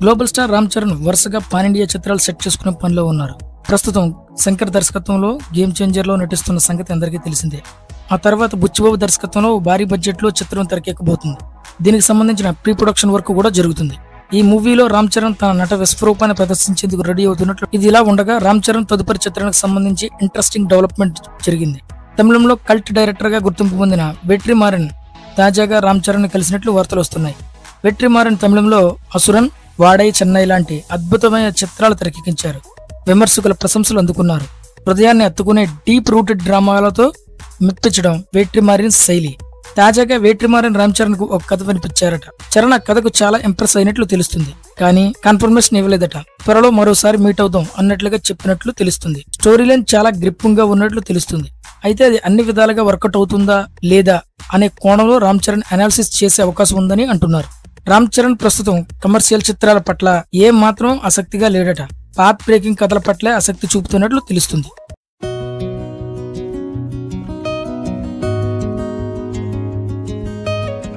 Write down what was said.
Global star Ram Charan వరుసగా pan India చిత్రాలు set చేసుకునే పనిలో ఉన్నారు. ప్రస్తుతం శంకర్ దర్శకత్వంలో గేమ్ చేంజర్ లో నటిస్తున్న సంగతి అందరికీ తెలిసిందే. ఆ తర్వాత బుచ్చిబాబు దర్శకత్వంలో భారీ బడ్జెట్ లో చిత్రం తెరకెక్కబోతుంది. దీనికి సంబంధించిన ప్రీ ప్రొడక్షన్ వర్క్ కూడా జరుగుతుంది. ఈ మూవీలో రామ్ చరణ్ తన నట విశ్వరూపాన్ని ప్రదర్శించేందుకు రెడీ అవుతున్నట్లు. ఇది ఇలా ఉండగా రామ్ చరణ్ తదుపరి చిత్రానికి సంబంధించి ఇంట్రెస్టింగ్ డెవలప్మెంట్ జరిగింది. తమిళంలో కల్ట్ డైరెక్టర్ గా గుర్తింపు పొందిన వెట్రిమారన్ తాజాగా రామ్ చరణ్ కలిసినట్లు వార్తలు వస్తున్నాయి. వెట్రిమారన్ తమిళంలో అసురన్, వాడై, చెన్నై లాంటి అద్భుతమైన చిత్రాలు తెరకెక్కించారు. విమర్శకుల ప్రశంసలు అందుకున్నారు. హృదయాన్ని అత్తుకునే డీప్ రూటెడ్ డ్రామాలతో మెప్పించడం వెట్రిమారన్ శైలి. తాజాగా వెట్రిమారన్ రామ్ చరణ్ కు ఒక కథ వినిపించారట. చరణ్ ఆ కథకు చాలా ఇంప్రెస్ అయినట్లు తెలుస్తుంది, కానీ కన్ఫర్మేషన్ ఇవ్వలేదట. త్వరలో మరోసారి మీట్ అవుదాం అన్నట్లుగా చెప్పినట్లు తెలుస్తుంది. స్టోరీ లైన్ చాలా గ్రిప్పింగ్ గా ఉన్నట్లు తెలుస్తుంది. అయితే అది అన్ని విధాలుగా వర్కౌట్ అవుతుందా లేదా అనే కోణంలో రామ్ చరణ్ అనాలిసిస్ చేసే అవకాశం ఉందని అంటున్నారు. రామ్ చరణ్ ప్రస్తుతం కమర్షియల్ చిత్రాల పట్ల ఏ మాత్రం ఆసక్తిగా లేడట. పాత్ బ్రేకింగ్ కథల పట్లే ఆసక్తి చూపుతున్నట్లు తెలుస్తుంది.